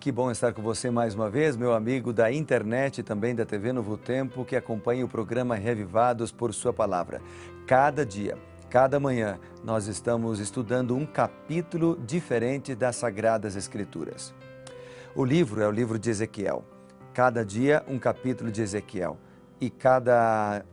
Que bom estar com você mais uma vez, meu amigo da internet e também da TV Novo Tempo, que acompanha o programa Revivados por Sua Palavra. Cada dia, cada manhã, nós estamos estudando um capítulo diferente das Sagradas Escrituras. O livro é o livro de Ezequiel. Cada dia, um capítulo de Ezequiel. E cada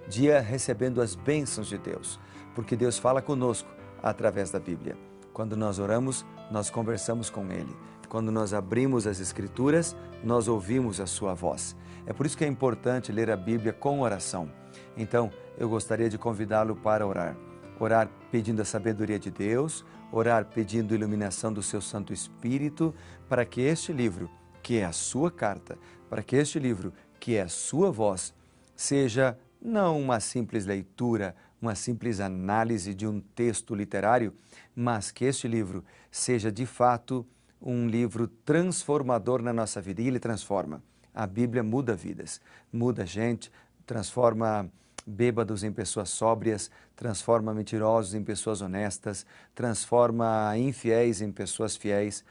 dia recebendo as bênçãos de Deus, porque Deus fala conosco através da Bíblia. Quando nós oramos, nós conversamos com Ele. Quando nós abrimos as Escrituras, nós ouvimos a sua voz. É por isso que é importante ler a Bíblia com oração. Então, eu gostaria de convidá-lo para orar. Orar pedindo a sabedoria de Deus, orar pedindo a iluminação do seu Santo Espírito, para que este livro, que é a sua carta, para que este livro, que é a sua voz, seja não uma simples leitura, uma simples análise de um texto literário, mas que este livro seja de fato um livro transformador na nossa vida. E ele transforma. A Bíblia muda vidas, muda gente, transforma bêbados em pessoas sóbrias, transforma mentirosos em pessoas honestas, transforma infiéis em pessoas fiéis,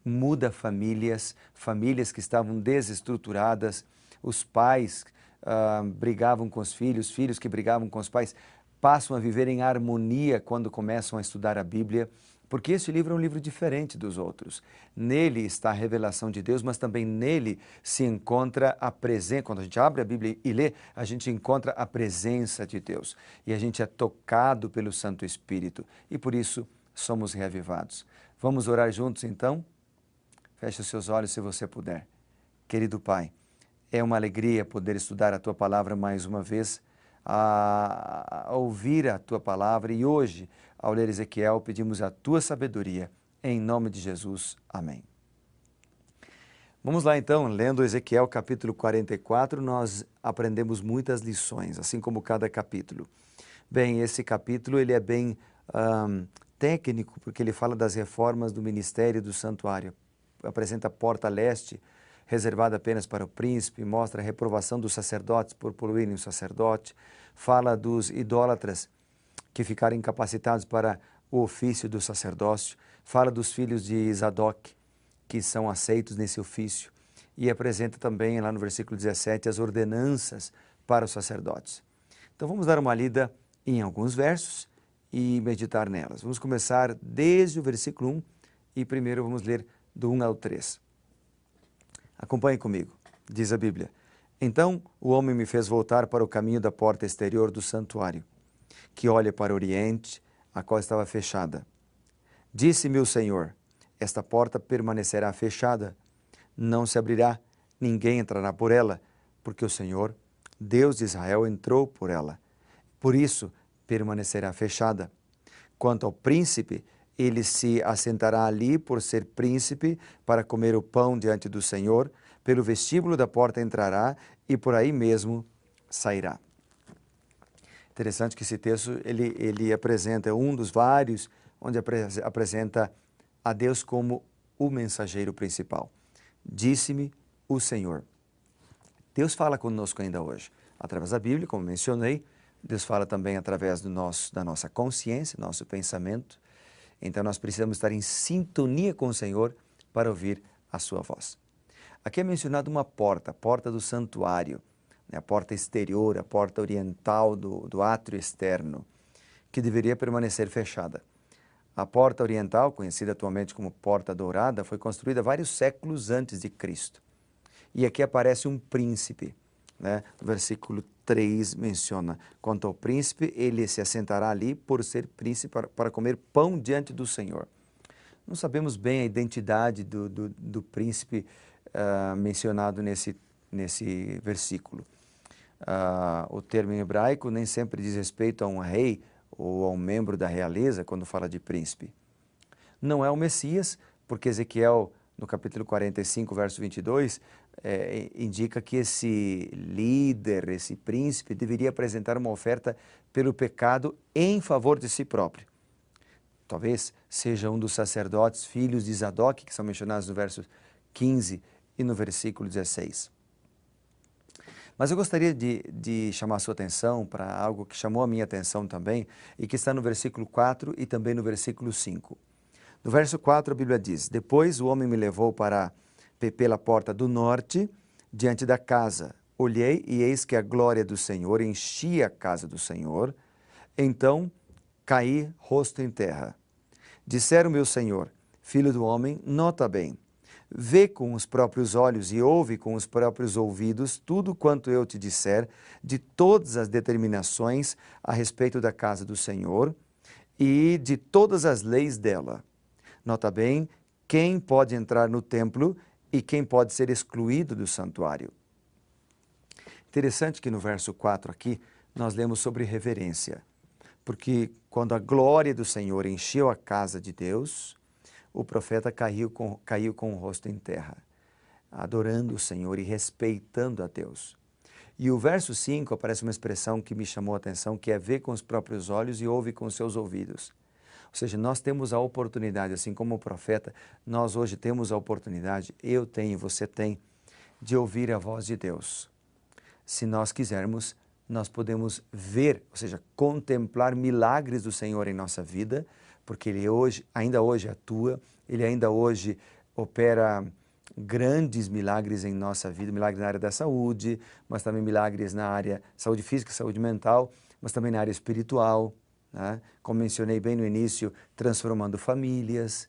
muda famílias, famílias que estavam desestruturadas, os pais brigavam com os filhos, filhos que brigavam com os pais, passam a viver em harmonia quando começam a estudar a Bíblia, porque este livro é um livro diferente dos outros. Nele está a revelação de Deus, mas também nele se encontra a presença. Quando a gente abre a Bíblia e lê, a gente encontra a presença de Deus. E a gente é tocado pelo Santo Espírito. E por isso somos reavivados. Vamos orar juntos então? Feche os seus olhos se você puder. Querido Pai, é uma alegria poder estudar a Tua Palavra mais uma vez, a ouvir a Tua Palavra e hoje, ao ler Ezequiel, pedimos a Tua sabedoria, em nome de Jesus. Amém. Vamos lá então, lendo Ezequiel capítulo 44, nós aprendemos muitas lições, assim como cada capítulo. Bem, esse capítulo ele é bem técnico, porque ele fala das reformas do ministério do santuário. Apresenta a porta leste, reservada apenas para o príncipe, mostra a reprovação dos sacerdotes por poluírem o sacerdote, fala dos idólatras que ficaram incapacitados para o ofício do sacerdócio, fala dos filhos de Zadok, que são aceitos nesse ofício, e apresenta também, lá no versículo 17, as ordenanças para os sacerdotes. Então vamos dar uma lida em alguns versos e meditar nelas. Vamos começar desde o versículo 1 e primeiro vamos ler do 1 ao 3. Acompanhe comigo, diz a Bíblia. Então o homem me fez voltar para o caminho da porta exterior do santuário, que olha para o oriente, a qual estava fechada. Disse-me o Senhor, esta porta permanecerá fechada, não se abrirá, ninguém entrará por ela, porque o Senhor, Deus de Israel, entrou por ela. Por isso permanecerá fechada. Quanto ao príncipe, ele se assentará ali por ser príncipe para comer o pão diante do Senhor, pelo vestíbulo da porta entrará e por aí mesmo sairá. Interessante que esse texto ele apresenta um dos vários, onde apresenta a Deus como o mensageiro principal. Disse-me o Senhor. Deus fala conosco ainda hoje, através da Bíblia, como mencionei. Deus fala também através da nossa consciência, nosso pensamento. Então nós precisamos estar em sintonia com o Senhor para ouvir a sua voz. Aqui é mencionada uma porta, a porta do santuário, a porta exterior, a porta oriental do átrio externo, que deveria permanecer fechada. A porta oriental, conhecida atualmente como Porta Dourada, foi construída vários séculos antes de Cristo. E aqui aparece um príncipe, né? O versículo 3 menciona, quanto ao príncipe, ele se assentará ali por ser príncipe para comer pão diante do Senhor. Não sabemos bem a identidade do príncipe mencionado nesse versículo. O termo em hebraico nem sempre diz respeito a um rei ou a um membro da realeza quando fala de príncipe. Não é o Messias, porque Ezequiel, no capítulo 45, verso 22, indica que esse líder, esse príncipe, deveria apresentar uma oferta pelo pecado em favor de si próprio. Talvez seja um dos sacerdotes, filhos de Zadok, que são mencionados no verso 15 e no versículo 16. Mas eu gostaria de chamar a sua atenção para algo que chamou a minha atenção também e que está no versículo 4 e também no versículo 5. No verso 4 a Bíblia diz: Depois o homem me levou pela porta do norte, diante da casa. Olhei e eis que a glória do Senhor enchia a casa do Senhor. Então caí rosto em terra. Disseram-me o Senhor: Filho do homem, nota bem, vê com os próprios olhos e ouve com os próprios ouvidos tudo quanto eu te disser de todas as determinações a respeito da casa do Senhor e de todas as leis dela. Nota bem, quem pode entrar no templo e quem pode ser excluído do santuário. Interessante que no verso 4 aqui nós lemos sobre reverência, porque quando a glória do Senhor encheu a casa de Deus, o profeta caiu com o rosto em terra, adorando o Senhor e respeitando a Deus. E o verso 5 aparece uma expressão que me chamou a atenção, que é ver com os próprios olhos e ouvir com os seus ouvidos. Ou seja, nós temos a oportunidade, assim como o profeta, nós hoje temos a oportunidade, eu tenho, você tem, de ouvir a voz de Deus. Se nós quisermos, nós podemos ver, ou seja, contemplar milagres do Senhor em nossa vida, porque Ele ainda hoje atua, Ele ainda hoje opera grandes milagres em nossa vida, milagres na área da saúde, mas também milagres na área saúde física, saúde mental, mas também na área espiritual, né? Como mencionei bem no início, transformando famílias.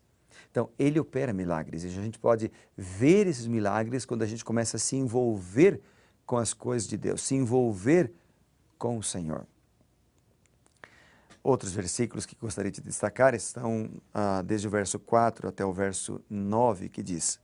Então, Ele opera milagres e a gente pode ver esses milagres quando a gente começa a se envolver com as coisas de Deus, se envolver com o Senhor. Outros versículos que gostaria de destacar estão desde o verso 4 até o verso 9, que diz: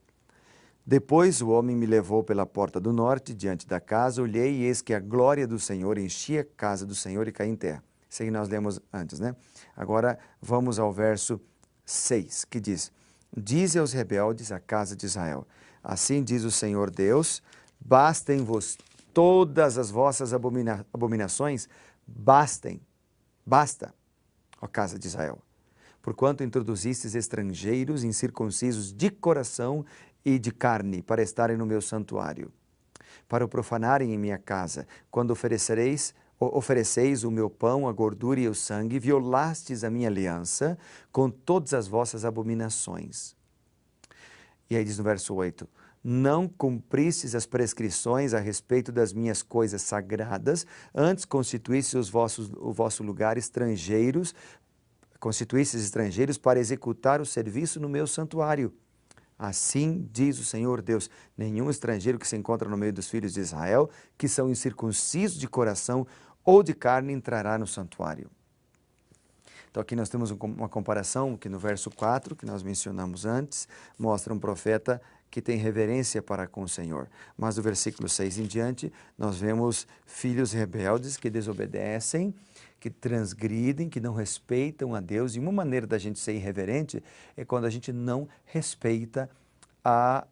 Depois o homem me levou pela porta do norte, diante da casa, olhei e eis que a glória do Senhor enchia a casa do Senhor e caí em terra. Isso aí nós lemos antes, né? Agora vamos ao verso 6, que diz: Dize aos rebeldes, a casa de Israel, assim diz o Senhor Deus, bastem-vos todas as vossas abominações, basta, ó casa de Israel, porquanto introduzistes estrangeiros incircuncisos de coração e de carne para estarem no meu santuário, para o profanarem em minha casa, quando ofereceis o meu pão, a gordura e o sangue, violastes a minha aliança com todas as vossas abominações. E aí diz no verso 8, não cumpristes as prescrições a respeito das minhas coisas sagradas, antes constituístes o vosso lugar estrangeiros, constituístes estrangeiros para executar o serviço no meu santuário. Assim diz o Senhor Deus, nenhum estrangeiro que se encontra no meio dos filhos de Israel, que são incircuncisos de coração ou de carne, entrará no santuário. Então aqui nós temos uma comparação que no verso 4, que nós mencionamos antes, mostra um profeta que tem reverência para com o Senhor. Mas do versículo 6 em diante, nós vemos filhos rebeldes que desobedecem, que transgridem, que não respeitam a Deus. E uma maneira da gente ser irreverente é quando a gente não respeita a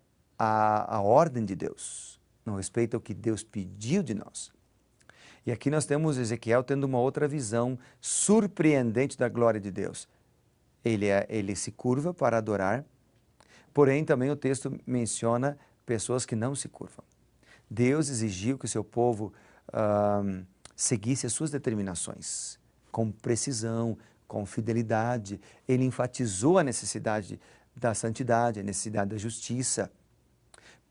ordem de Deus, não respeita o que Deus pediu de nós. E aqui nós temos Ezequiel tendo uma outra visão surpreendente da glória de Deus. Ele se curva para adorar, porém também o texto menciona pessoas que não se curvam. Deus exigiu que o seu povo seguisse as suas determinações, com precisão, com fidelidade. Ele enfatizou a necessidade da santidade, a necessidade da justiça,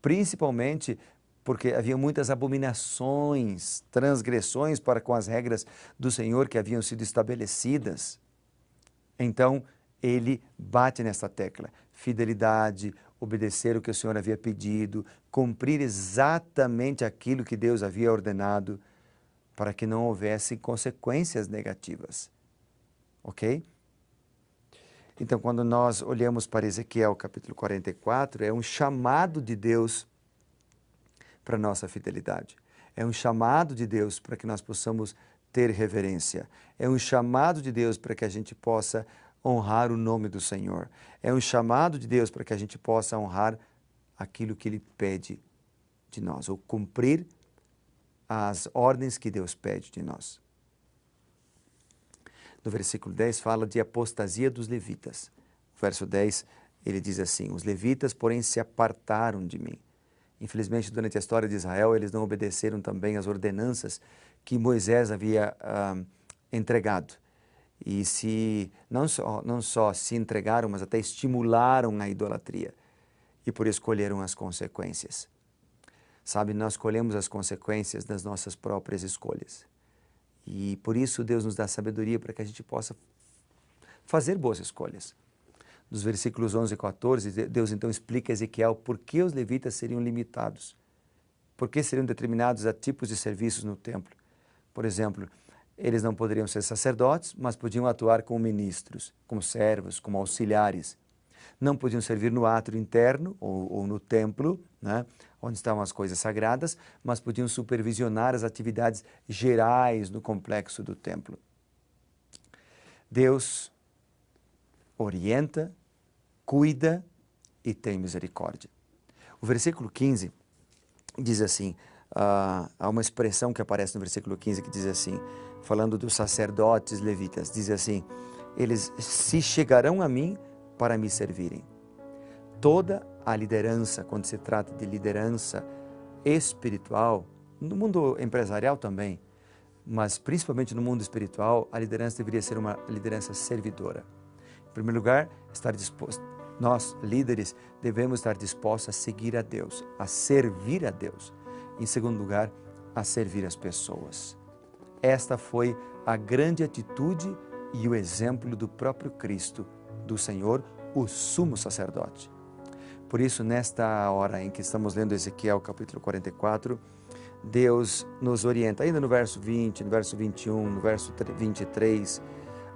principalmente porque havia muitas abominações, transgressões para com as regras do Senhor que haviam sido estabelecidas. Então, ele bate nessa tecla, fidelidade, obedecer o que o Senhor havia pedido, cumprir exatamente aquilo que Deus havia ordenado, para que não houvesse consequências negativas. Ok? Então, quando nós olhamos para Ezequiel capítulo 44, é um chamado de Deus para a nossa fidelidade. É um chamado de Deus para que nós possamos ter reverência. É um chamado de Deus para que a gente possa honrar o nome do Senhor. É um chamado de Deus para que a gente possa honrar aquilo que Ele pede de nós, ou cumprir as ordens que Deus pede de nós. No versículo 10 fala de apostasia dos levitas. O verso 10, ele diz assim, os levitas, porém, se apartaram de mim. Infelizmente, durante a história de Israel, eles não obedeceram também às ordenanças que Moisés havia entregado. e não só se entregaram, mas até estimularam a idolatria e por isso colheram as consequências. Sabe, nós colhemos as consequências das nossas próprias escolhas e por isso Deus nos dá sabedoria para que a gente possa fazer boas escolhas. Nos versículos 11 e 14, Deus então explica a Ezequiel por que os levitas seriam limitados, por que seriam determinados a tipos de serviços no templo. Por exemplo, eles não poderiam ser sacerdotes, mas podiam atuar como ministros, como servos, como auxiliares. Não podiam servir no átrio interno ou no templo, né, onde estavam as coisas sagradas, mas podiam supervisionar as atividades gerais no complexo do templo. Deus orienta, cuida e tem misericórdia. O versículo 15 diz assim, há uma expressão que aparece no versículo 15 que diz assim, falando dos sacerdotes levitas, diz assim, eles se chegarão a mim para me servirem. Toda a liderança, quando se trata de liderança espiritual, no mundo empresarial também, mas principalmente no mundo espiritual, a liderança deveria ser uma liderança servidora. Em primeiro lugar, nós, líderes, devemos estar dispostos a seguir a Deus, a servir a Deus. Em segundo lugar, a servir as pessoas. Esta foi a grande atitude e o exemplo do próprio Cristo, do Senhor, o sumo sacerdote. Por isso, nesta hora em que estamos lendo Ezequiel capítulo 44, Deus nos orienta, ainda no verso 20, no verso 21, no verso 23,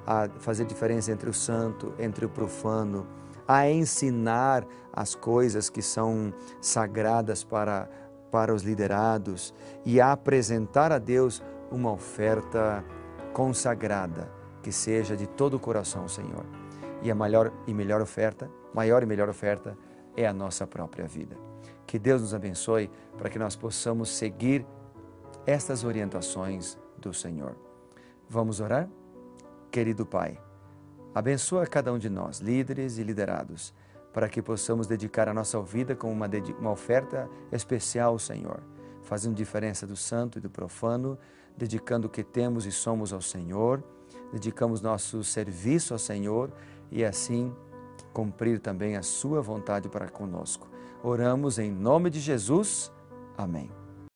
a fazer diferença entre o santo, entre o profano, a ensinar as coisas que são sagradas para os liderados e a apresentar a Deus uma oferta consagrada, que seja de todo o coração, Senhor. E a maior e melhor oferta é a nossa própria vida. Que Deus nos abençoe para que nós possamos seguir estas orientações do Senhor. Vamos orar? Querido Pai, abençoa cada um de nós, líderes e liderados, para que possamos dedicar a nossa vida com uma oferta especial ao Senhor, fazendo diferença do santo e do profano, dedicando o que temos e somos ao Senhor, dedicamos nosso serviço ao Senhor e assim cumprir também a sua vontade para conosco. Oramos em nome de Jesus. Amém.